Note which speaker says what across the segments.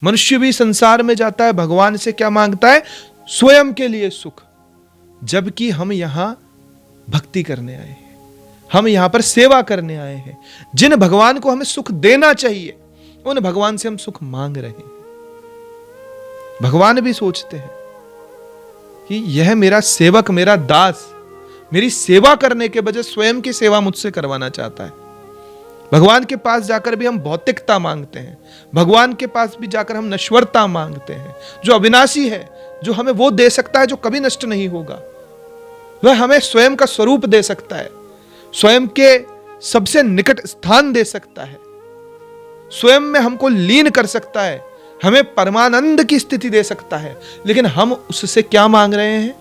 Speaker 1: मनुष्य भी संसार में जाता है, भगवान से क्या मांगता है? स्वयं के लिए सुख। जबकि हम यहां भक्ति करने आए हैं, हम यहां पर सेवा करने आए हैं। जिन भगवान को हमें सुख देना चाहिए, उन भगवान से हम सुख मांग रहे हैं। भगवान भी सोचते हैं कि यह मेरा सेवक, मेरा दास, मेरी सेवा करने के बजाय स्वयं की सेवा मुझसे करवाना चाहता है। भगवान के पास जाकर भी हम भौतिकता मांगते हैं, भगवान के पास भी जाकर हम नश्वरता मांगते हैं। जो अविनाशी है, जो हमें वो दे सकता है जो कभी नष्ट नहीं होगा, वह हमें स्वयं का स्वरूप दे सकता है, स्वयं के सबसे निकट स्थान दे सकता है, स्वयं में हमको लीन कर सकता है, हमें परमानंद की स्थिति दे सकता है। लेकिन हम उससे क्या मांग रहे हैं?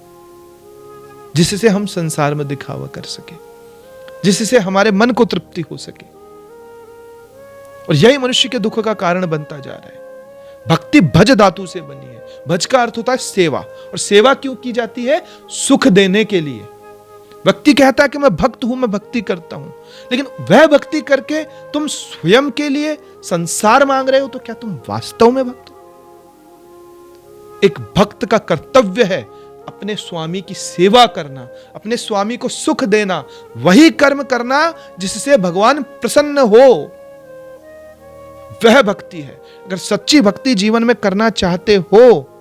Speaker 1: जिससे हम संसार में दिखावा कर सके, जिससे हमारे मन को तृप्ति हो सके। और यही मनुष्य के दुख का कारण बनता जा रहा है। भक्ति भज धातु से बनी है। भज का अर्थ होता है सेवा, और सेवा क्यों की जाती है? सुख देने के लिए। व्यक्ति कहता है कि मैं भक्त हूं, मैं भक्ति करता हूं, लेकिन वह भक्ति करके तुम स्वयं के लिए संसार मांग रहे हो, तो क्या तुम वास्तव में भक्त हो? एक भक्त का कर्तव्य है अपने स्वामी की सेवा करना, अपने स्वामी को सुख देना, वही कर्म करना जिससे भगवान प्रसन्न हो। वह भक्ति है। अगर सच्ची भक्ति जीवन में करना चाहते हो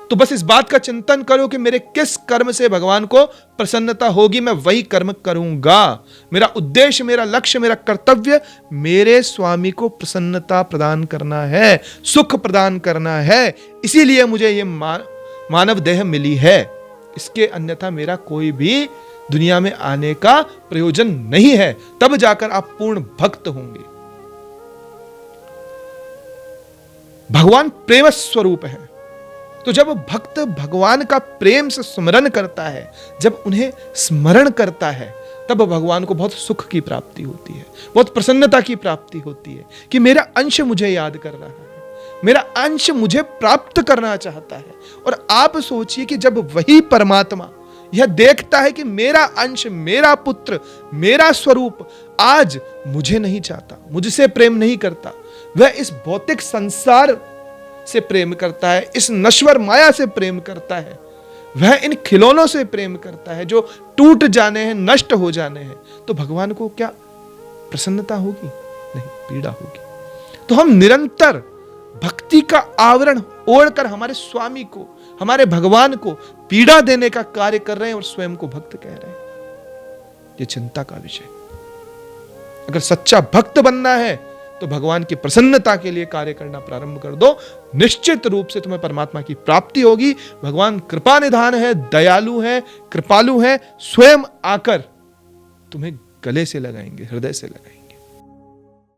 Speaker 1: तो बस इस बात का चिंतन करो कि मेरे किस कर्म से भगवान को प्रसन्नता होगी, मैं वही कर्म करूंगा। मेरा उद्देश्य, मेरा लक्ष्य, मेरा कर्तव्य मेरे स्वामी को प्रसन्नता प्रदान करना है, सुख प्रदान करना है। इसीलिए मुझे ये मानव देह मिली है। इसके अन्यथा मेरा कोई भी दुनिया में आने का प्रयोजन नहीं है। तब जाकर आप पूर्ण भक्त होंगे। भगवान प्रेम स्वरूप है, तो जब भक्त भगवान का प्रेम से स्मरण करता है, जब उन्हें स्मरण करता है, तब भगवान को बहुत सुख की प्राप्ति होती है, बहुत प्रसन्नता की प्राप्ति होती है कि मेरा अंश मुझे याद कर रहा है, मेरा अंश मुझे प्राप्त करना चाहता है। और आप सोचिए कि जब वही परमात्मा यह देखता है कि मेरा अंश, मेरा पुत्र, मेरा स्वरूप आज मुझे नहीं चाहता, मुझसे प्रेम नहीं करता, वह इस भौतिक संसार से प्रेम करता है, इस नश्वर माया से प्रेम करता है, वह इन खिलौनों से प्रेम करता है जो टूट जाने हैं, नष्ट हो जाने हैं, तो भगवान को क्या प्रसन्नता होगी? नहीं, पीड़ा होगी। तो हम निरंतर भक्ति का आवरण ओढ़कर हमारे स्वामी को, हमारे भगवान को पीड़ा देने का कार्य कर रहे हैं और स्वयं को भक्त कह रहे हैं। यह चिंता का विषय। अगर सच्चा भक्त बनना है तो भगवान की प्रसन्नता के लिए कार्य करना प्रारंभ कर दो। निश्चित रूप से तुम्हें परमात्मा की प्राप्ति होगी। भगवान कृपा निधान है, दयालु है, कृपालु है, स्वयं आकर तुम्हें गले से लगाएंगे, हृदय से लगाएंगे।